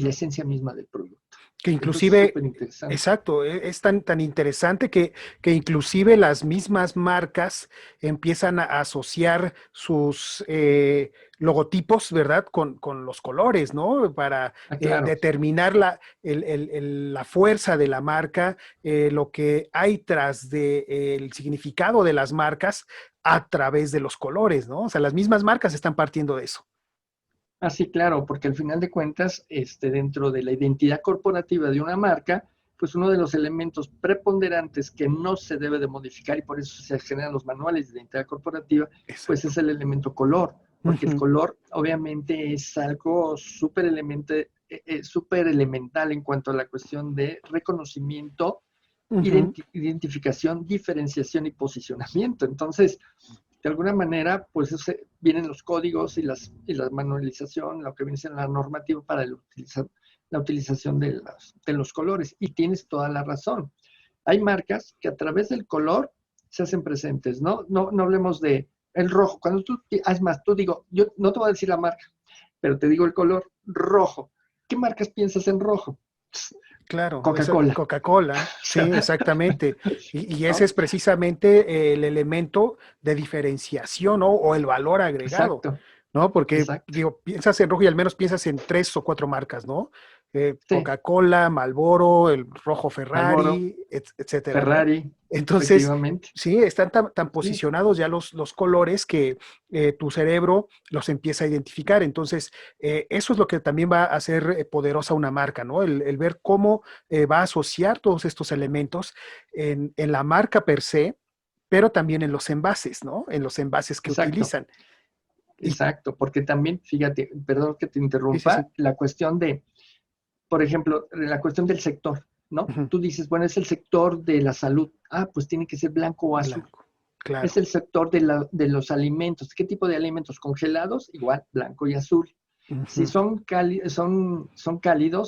la esencia misma del producto. Que Entonces es inclusive, súper interesante. exacto, es tan interesante que inclusive las mismas marcas empiezan a asociar sus logotipos, ¿verdad? Con los colores, ¿no? Para Ah, claro, determinar la fuerza de la marca, lo que hay tras el significado de las marcas a través de los colores, ¿no? O sea, las mismas marcas están partiendo de eso. así claro, porque al final de cuentas, dentro de la identidad corporativa de una marca, pues uno de los elementos preponderantes que no se debe de modificar y por eso se generan los manuales de identidad corporativa, pues Exacto. es el elemento color, porque el Ujú, color obviamente es algo súper elemental en cuanto a la cuestión de reconocimiento, ujú. identificación, diferenciación y posicionamiento. Entonces, de alguna manera, pues vienen los códigos y la manualización, lo que viene siendo la normativa para la utilización de los colores. Y tienes toda la razón. Hay marcas que a través del color se hacen presentes, ¿no? No hablemos de el rojo. Cuando es más, tú digo, yo no te voy a decir la marca, pero te digo el color rojo. ¿Qué marcas piensas en rojo? Claro, esa Coca-Cola. Coca-Cola, O sí, sea, exactamente. Y ese ¿no? es precisamente el elemento de diferenciación, ¿no? O el valor agregado, Exacto, ¿no? Porque, exacto. digo, piensas en rojo y al menos piensas en 3 o 4 marcas, ¿no? Sí, Coca-Cola, Marlboro, el rojo Marlboro, Ferrari, etcétera, ¿no? Ferrari, Entonces, efectivamente. sí, están tan Sí, posicionados ya los colores que tu cerebro los empieza a identificar. Entonces, eso es lo que también va a hacer poderosa una marca, ¿no? El ver cómo va a asociar todos estos elementos en la marca per se, pero también en los envases, ¿no? En los envases que exacto, utilizan. Y exacto, porque también, fíjate, perdón que te sí, sí, sí. interrumpa, la cuestión por ejemplo, la cuestión del sector, ¿no? Ujú. Tú dices, bueno, es el sector de la salud. Ah, pues tiene que ser blanco o azul. Blanco, Es claro. el sector de los alimentos. ¿Qué tipo de alimentos? Congelados, igual, blanco y azul. Si Ujú, son cálidos,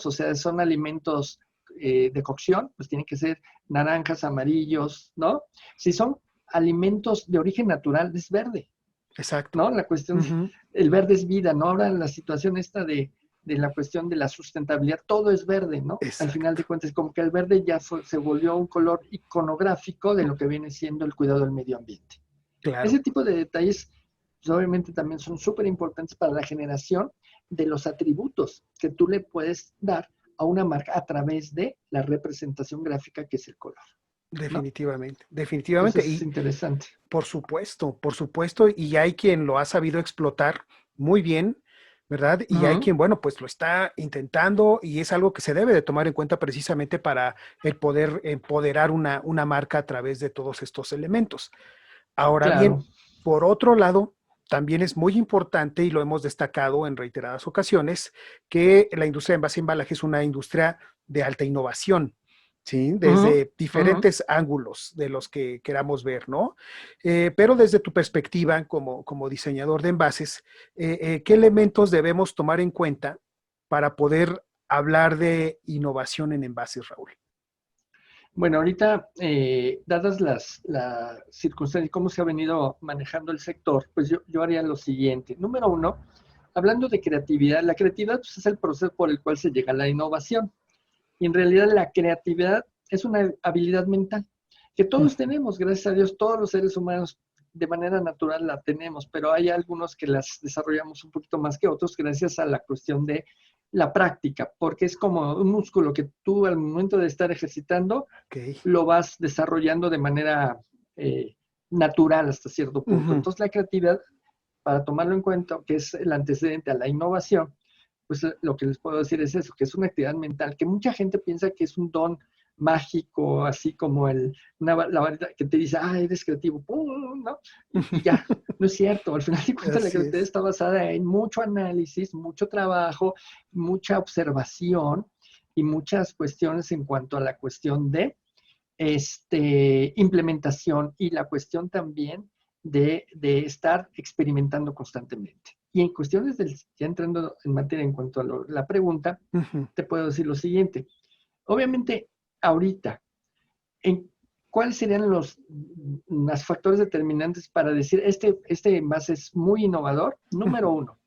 o sea, son alimentos de cocción, pues tienen que ser naranjas, amarillos, ¿no? Si son alimentos de origen natural, es verde. exacto. ¿No? La cuestión, Ujú, el verde es vida, ¿no? Ahora la situación esta de la cuestión de la sustentabilidad, todo es verde, ¿no? Al final exacto. de cuentas, como que el verde ya se volvió un color iconográfico de lo que viene siendo el cuidado del medio ambiente. Ese Claro. tipo de detalles, pues, obviamente también son súper importantes para la generación de los atributos que tú le puedes dar a una marca a través de la representación gráfica que es el color, ¿no? Definitivamente, definitivamente. Entonces es Y interesante. por supuesto, y hay quien lo ha sabido explotar muy bien, ¿verdad? Y hay Ujú, quien, bueno, pues lo está intentando y es algo que se debe de tomar en cuenta precisamente para el poder empoderar una marca a través de todos estos elementos. Ahora bien, claro. por otro lado, también es muy importante, y lo hemos destacado en reiteradas ocasiones, que la industria de envase y embalaje es una industria de alta innovación, ¿sí? Ujú, Desde ujú. diferentes ángulos de los que queramos ver, ¿no? Pero desde tu perspectiva como diseñador de envases, ¿qué elementos debemos tomar en cuenta para poder hablar de innovación en envases, Raúl? Bueno, ahorita, dadas las circunstancias y cómo se ha venido manejando el sector, pues yo haría lo siguiente. Número uno, hablando de creatividad, la creatividad pues, es el proceso por el cual se llega a la innovación. Y en realidad la creatividad es una habilidad mental que todos Ujú, tenemos, gracias a Dios, todos los seres humanos de manera natural la tenemos, pero hay algunos que las desarrollamos un poquito más que otros gracias a la cuestión de la práctica, porque es como un músculo que tú al momento de estar ejercitando Ok. lo vas desarrollando de manera natural hasta cierto punto. Ujú. Entonces la creatividad, para tomarlo en cuenta, que es el antecedente a la innovación, pues lo que les puedo decir es eso, que es una actividad mental, que mucha gente piensa que es un don mágico, así como la varita que te dice, ah, eres creativo, ¡pum! ¿No? Y ya, no es cierto. Al final de cuentas, la Así creatividad es. está basada en mucho análisis, mucho trabajo, mucha observación y muchas cuestiones en cuanto a la cuestión de implementación y la cuestión también de estar experimentando constantemente. Y en cuestiones del, ya entrando en materia en cuanto a la pregunta, Ujú. te puedo decir lo siguiente. Obviamente, ahorita, en, ¿cuáles serían los factores determinantes para decir este envase es muy innovador? Número Ujú. uno,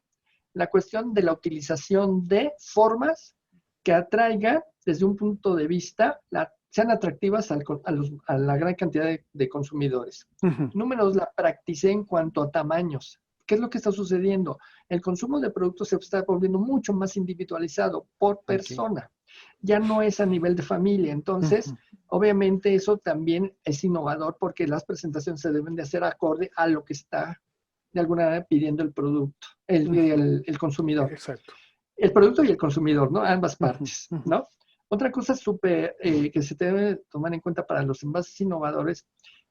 la cuestión de la utilización de formas que atraigan desde un punto de vista, sean atractivas a la gran cantidad de consumidores. Ujú. Número dos, la practicé en cuanto a tamaños. ¿Qué es lo que está sucediendo? El consumo de productos se está volviendo mucho más individualizado por Ok. persona. Ya no es a nivel de familia. Entonces, Ujú. obviamente eso también es innovador porque las presentaciones se deben de hacer acorde a lo que está de alguna manera pidiendo el producto, Ujú. el consumidor. Exacto. El producto y el consumidor, ¿no? Ambas Ujú. partes, Ujú. ¿no? Otra cosa súper que se debe tomar en cuenta para los envases innovadores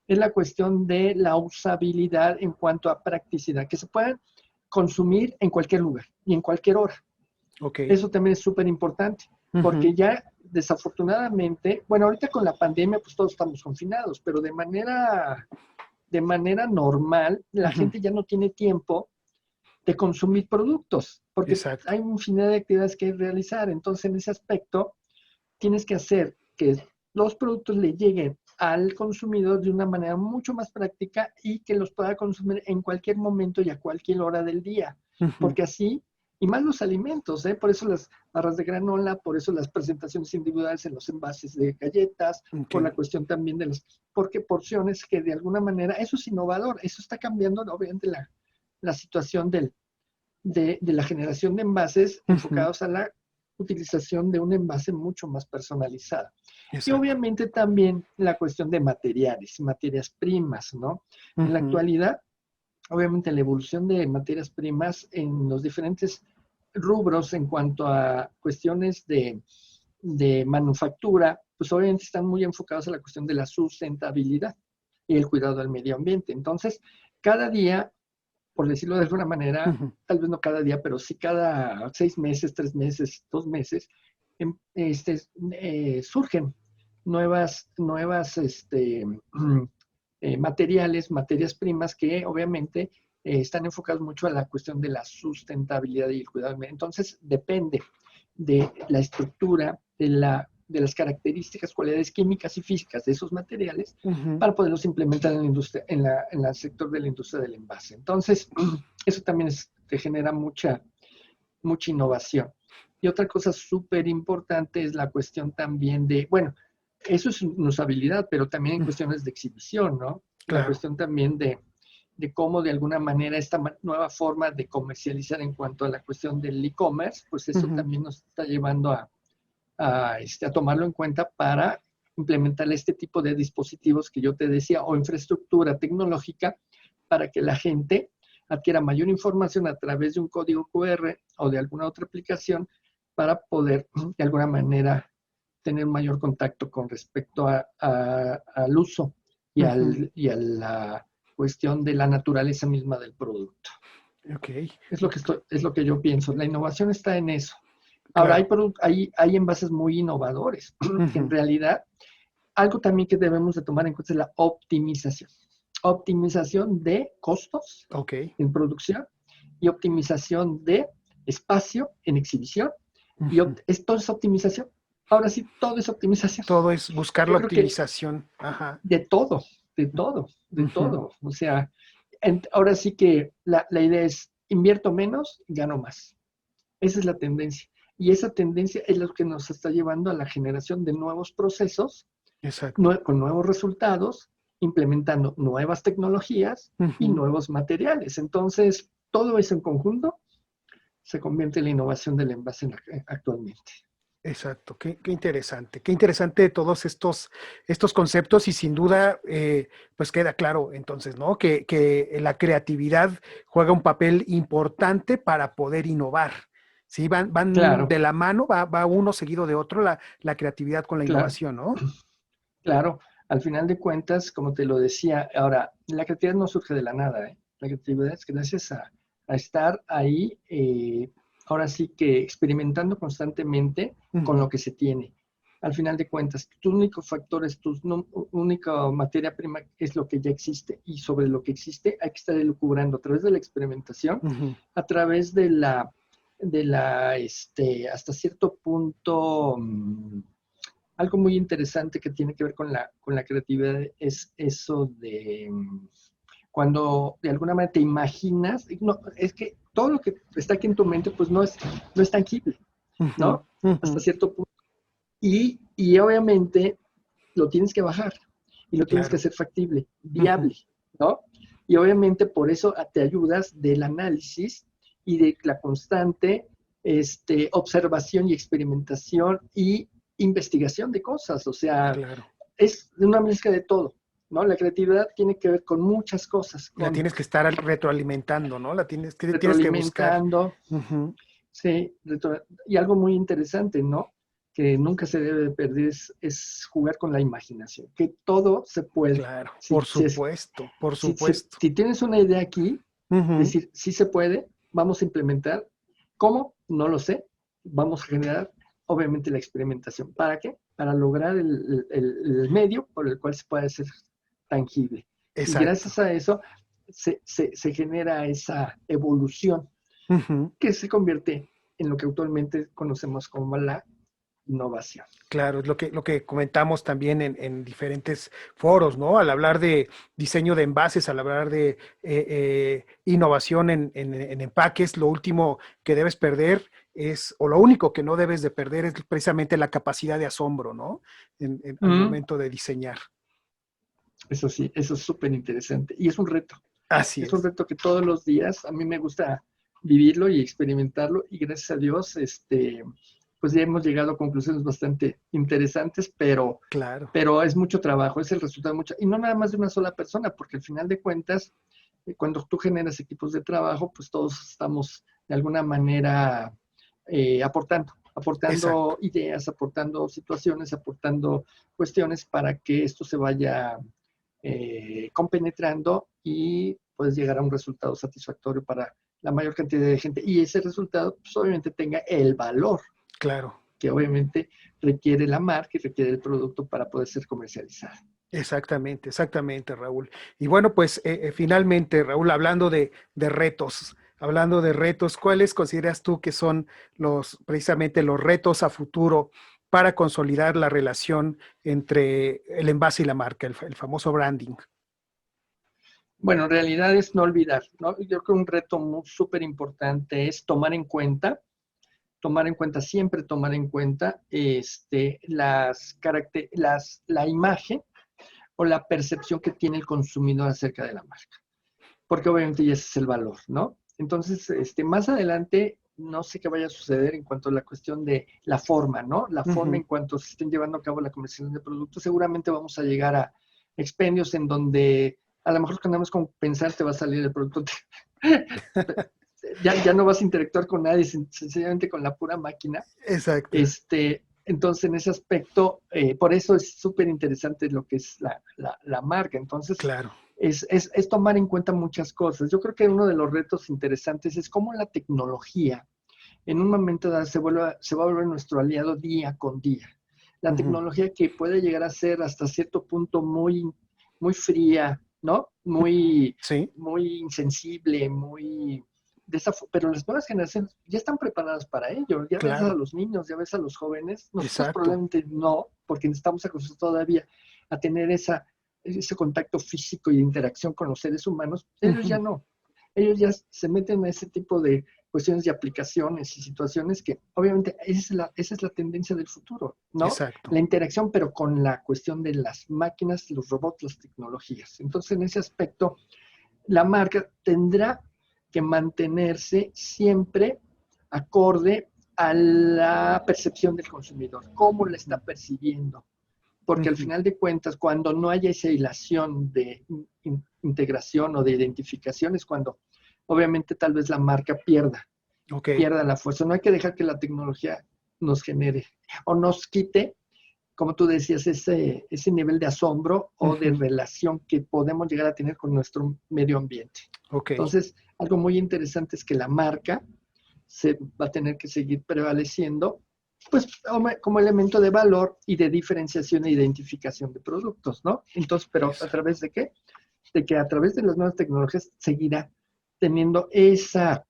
es la cuestión de la usabilidad en cuanto a practicidad, que se puedan consumir en cualquier lugar y en cualquier hora. Ok. Eso también es súper importante, Ujú. porque ya desafortunadamente, bueno, ahorita con la pandemia pues todos estamos confinados, pero de manera normal la Ujú. gente ya no tiene tiempo de consumir productos, porque Exacto. hay un infinidad de actividades que realizar. Entonces, en ese aspecto, tienes que hacer que los productos le lleguen al consumidor de una manera mucho más práctica y que los pueda consumir en cualquier momento y a cualquier hora del día. Ujú. Porque así, y más los alimentos, ¿eh? Por eso las barras de granola, por eso las presentaciones individuales en los envases de galletas, Ok. por la cuestión también de las, porque porciones que de alguna manera, eso es innovador, eso está cambiando obviamente la situación de la generación de envases Ujú. enfocados a la utilización de un envase mucho más personalizado. Y Exacto. obviamente también la cuestión de materiales, materias primas, ¿no? En la Ujú. actualidad, obviamente la evolución de materias primas en los diferentes rubros en cuanto a cuestiones de manufactura, pues obviamente están muy enfocados a la cuestión de la sustentabilidad y el cuidado del medio ambiente. Entonces, cada día, por decirlo de alguna manera, Ujú. tal vez no cada día, pero sí cada 6 meses, 3 meses, 2 meses, surgen nuevas materiales, materias primas que obviamente están enfocadas mucho a la cuestión de la sustentabilidad y el cuidado. Entonces, depende de la estructura, de las características, cualidades químicas y físicas de esos materiales Ujú. para poderlos implementar en la industria, en el sector de la industria del envase. Entonces, eso también te genera mucha innovación. Y otra cosa súper importante es la cuestión también de, bueno, eso es una usabilidad, pero también en Ujú. cuestiones de exhibición, ¿no? La Claro. cuestión también de cómo de alguna manera esta nueva forma de comercializar en cuanto a la cuestión del e-commerce, pues eso Ujú. también nos está llevando a tomarlo en cuenta para implementar este tipo de dispositivos que yo te decía o infraestructura tecnológica para que la gente adquiera mayor información a través de un código QR o de alguna otra aplicación para poder de alguna manera tener mayor contacto con respecto al uso Ujú. y a la cuestión de la naturaleza misma del producto. Ok. Es lo que yo pienso. La innovación está en eso. Ahora, Claro. hay envases muy innovadores, que en Ujú. realidad algo también que debemos de tomar en cuenta es la optimización. Optimización de costos Ok. en producción y optimización de espacio en exhibición. Y Ujú. todo es optimización. Ahora sí, todo es optimización. Todo es buscar la Yo creo que optimización. Ajá. de todo, de todo, de Ujú. todo. O sea, ahora sí que la idea es invierto menos, gano más. Esa es la tendencia. Y esa tendencia es lo que nos está llevando a la generación de nuevos procesos Exacto. con nuevos resultados, implementando nuevas tecnologías y Ujú. nuevos materiales. Entonces, todo eso en conjunto se convierte en la innovación del envase actualmente. Exacto, qué interesante todos estos conceptos y sin duda, pues queda claro entonces, ¿no? Que la creatividad juega un papel importante para poder innovar. Sí, van Claro, de la mano, va uno seguido de otro, la creatividad con la claro, innovación, ¿no? claro. Al final de cuentas, como te lo decía, ahora, la creatividad no surge de la nada, ¿eh? La creatividad es gracias a estar ahí, ahora sí que experimentando constantemente con Ujú, lo que se tiene. Al final de cuentas, tu único factor es tu única materia prima es lo que ya existe y sobre lo que existe hay que estar elucubrando a través de la experimentación, ujú, a través hasta cierto punto, algo muy interesante que tiene que ver con la creatividad es eso de cuando de alguna manera te imaginas, no, es que todo lo que está aquí en tu mente pues no es tangible, ujú, ¿no? ujú, Hasta cierto punto. Y obviamente lo tienes que bajar y lo tienes que claro. hacer factible, Ujú, viable, ¿no? Y obviamente por eso te ayudas del análisis y de la constante observación y experimentación y investigación de cosas. O sea, claro. es una mezcla de todo, ¿no? La creatividad tiene que ver con muchas cosas, La con tienes que estar retroalimentando, ¿no? Tienes que buscar. retroalimentando, Ujú, sí, y algo muy interesante, ¿no? Que nunca se debe de perder es jugar con la imaginación, que todo se puede. claro, por Si, si, es, supuesto, por si, si, supuesto. si tienes una idea aquí, Ujú, decir, sí se puede, vamos a implementar. ¿Cómo? No lo sé. Vamos a generar, obviamente, la experimentación. ¿Para qué? Para lograr el medio por el cual se puede hacer tangible. Y exacto. gracias a eso se genera esa evolución Ujú, que se convierte en lo que actualmente conocemos como la innovación. claro, es lo que comentamos también en diferentes foros, ¿no? Al hablar de diseño de envases, al hablar de innovación en empaques, lo último que debes perder o lo único que no debes de perder es precisamente la capacidad de asombro, ¿no? Al Mm, momento de diseñar. eso sí, eso es súper interesante. Y es un reto. Así Es un es. reto que todos los días a mí me gusta vivirlo y experimentarlo. Y gracias a Dios, pues ya hemos llegado a conclusiones bastante interesantes, Claro, pero es mucho trabajo, es el resultado de mucho. Y no nada más de una sola persona, porque al final de cuentas, cuando tú generas equipos de trabajo, pues todos estamos de alguna manera exacto. aportando ideas, aportando situaciones, aportando cuestiones para que esto se vaya compenetrando y puedes llegar a un resultado satisfactorio para la mayor cantidad de gente. Y ese resultado, pues obviamente tenga el valor Claro. que obviamente requiere la marca y requiere el producto para poder ser comercializado. Exactamente, exactamente, Raúl. Y bueno, pues finalmente, Raúl, hablando de retos, ¿cuáles consideras tú que son precisamente los retos a futuro para consolidar la relación entre el envase y la marca, el famoso branding? Bueno, en realidad es no olvidar, ¿no? Yo creo que un reto súper importante es tomar en cuenta, siempre tomar en cuenta la imagen o la percepción que tiene el consumidor acerca de la marca, porque obviamente ya ese es el valor, ¿no? Entonces, más adelante, no sé qué vaya a suceder en cuanto a la cuestión de la forma, ¿no? La forma Ujú, en cuanto se estén llevando a cabo la comercialización de productos, seguramente vamos a llegar a expendios en donde a lo mejor cuando con pensar te va a salir el producto, ya no vas a interactuar con nadie, sencillamente con la pura máquina. exacto, Entonces, en ese aspecto, por eso es súper interesante lo que es la marca. Entonces, claro, es tomar en cuenta muchas cosas. Yo creo que uno de los retos interesantes es cómo la tecnología en un momento dado se va a volver nuestro aliado día con día. La ujú, tecnología que puede llegar a ser hasta cierto punto muy fría, ¿no? sí, Muy insensible, pero las nuevas generaciones ya están preparadas para ello. Ya ves a claro, los niños, ya ves a los jóvenes. Nosotros exacto, probablemente no, porque estamos acostumbrados todavía a tener ese contacto físico y de interacción con los seres humanos. Ellos ya ujú, no. Ellos ya se meten a ese tipo de cuestiones de aplicaciones y situaciones que obviamente esa es la tendencia del futuro, ¿no? exacto, La interacción, pero con la cuestión de las máquinas, los robots, las tecnologías. Entonces, en ese aspecto, la marca tendrá que mantenerse siempre acorde a la percepción del consumidor, cómo la está percibiendo. Porque al final de cuentas, cuando no haya esa hilación de integración o de identificación, es cuando obviamente tal vez la marca pierda la fuerza. No hay que dejar que la tecnología nos genere o nos quite, como tú decías, ese nivel de asombro o de relación que podemos llegar a tener con nuestro medio ambiente. Entonces, algo muy interesante es que la marca se va a tener que seguir prevaleciendo, pues como elemento de valor y de diferenciación e identificación de productos, ¿no? Entonces, pero ¿a través de qué? De que a través de las nuevas tecnologías seguirá teniendo esa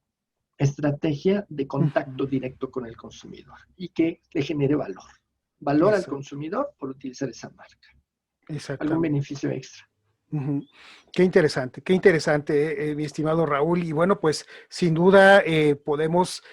estrategia de contacto directo con el consumidor y que le genere valor al consumidor por utilizar esa marca. Algún beneficio extra. Qué interesante, mi estimado Raúl. Y bueno, pues sin duda podemos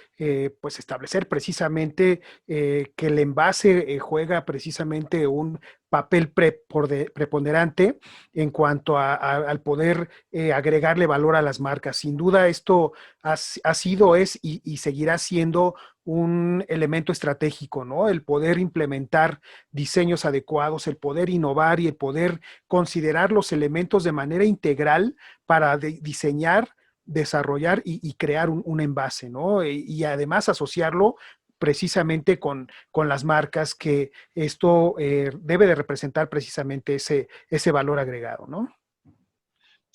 pues establecer precisamente que el envase juega precisamente un papel preponderante en cuanto al poder agregarle valor a las marcas. Sin duda esto ha sido, es y seguirá siendo un elemento estratégico, ¿no? El poder implementar diseños adecuados, el poder innovar y el poder considerar los elementos de manera integral para diseñar, desarrollar y crear un envase, ¿no? Y además asociarlo precisamente con las marcas, que esto debe de representar precisamente ese valor agregado, ¿no?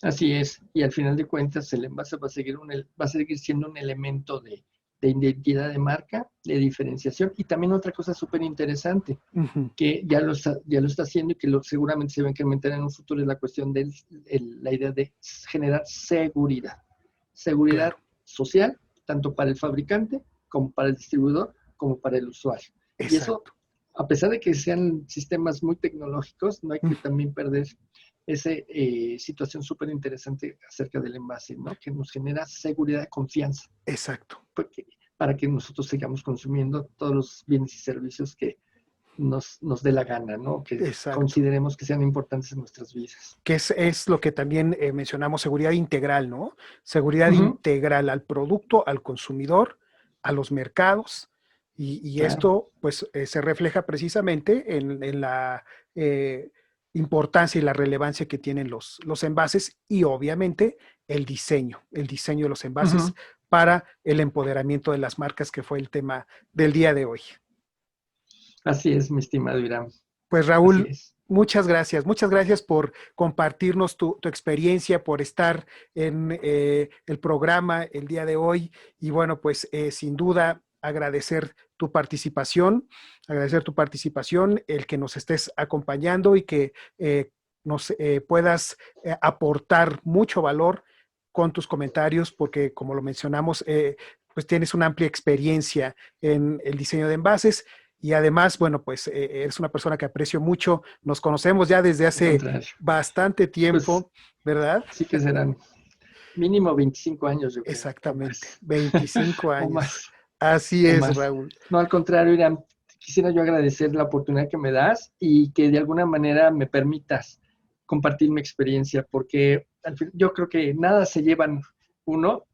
Así es, y al final de cuentas el envase va a seguir siendo un elemento de identidad de marca, de diferenciación, y también otra cosa súper interesante, que ya lo está haciendo y que seguramente se va a incrementar en un futuro, es la cuestión de la idea de generar seguridad. Seguridad social, tanto para el fabricante, como para el distribuidor, como para el usuario. Exacto. Y eso, a pesar de que sean sistemas muy tecnológicos, no hay que también perder esa situación súper interesante acerca del envase, ¿no? Que nos genera seguridad, confianza. Exacto. Para que nosotros sigamos consumiendo todos los bienes y servicios que nos dé la gana, ¿no? Que consideremos que sean importantes en nuestras vidas. Que es lo que también mencionamos, seguridad integral, ¿no? Seguridad integral al producto, al consumidor, a los mercados, y esto pues se refleja precisamente en la importancia y la relevancia que tienen los envases, y obviamente el diseño de los envases para el empoderamiento de las marcas, que fue el tema del día de hoy. Así es, mi estimado Irán. Pues Raúl, muchas gracias por compartirnos tu experiencia, por estar en el programa el día de hoy, y bueno, pues sin duda agradecer tu participación, el que nos estés acompañando y que nos puedas aportar mucho valor con tus comentarios, porque como lo mencionamos, pues tienes una amplia experiencia en el diseño de envases. Y además, bueno, pues eres una persona que aprecio mucho. Nos conocemos ya desde hace bastante tiempo, pues, ¿verdad? Sí que serán mínimo 25 años, yo creo. Exactamente, 25 años. O más. Así es, más. Raúl. No, al contrario, Irán, quisiera yo agradecer la oportunidad que me das y que de alguna manera me permitas compartir mi experiencia, porque yo creo que nada se llevan uno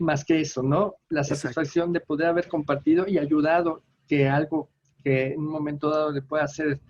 más que eso, ¿no? La satisfacción de poder haber compartido y ayudado que algo que en un momento dado le pueda ser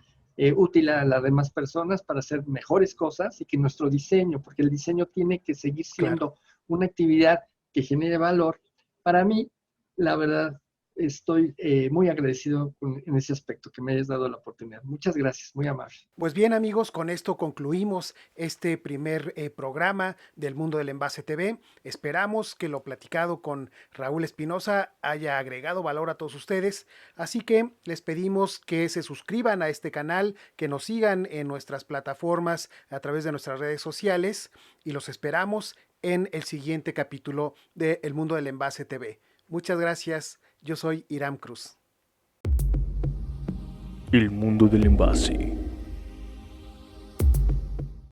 útil a las demás personas para hacer mejores cosas, y que nuestro diseño, porque el diseño tiene que seguir siendo una actividad que genere valor. Para mí, la verdad, estoy muy agradecido en ese aspecto, que me hayas dado la oportunidad. Muchas gracias, muy amable. Pues bien, amigos, con esto concluimos este primer programa del Mundo del Envase TV. Esperamos que lo platicado con Raúl Espinosa haya agregado valor a todos ustedes, así que les pedimos que se suscriban a este canal, que nos sigan en nuestras plataformas a través de nuestras redes sociales, y los esperamos en el siguiente capítulo de El Mundo del Envase TV. Muchas gracias. Yo soy Irán Cruz. El Mundo del Envase.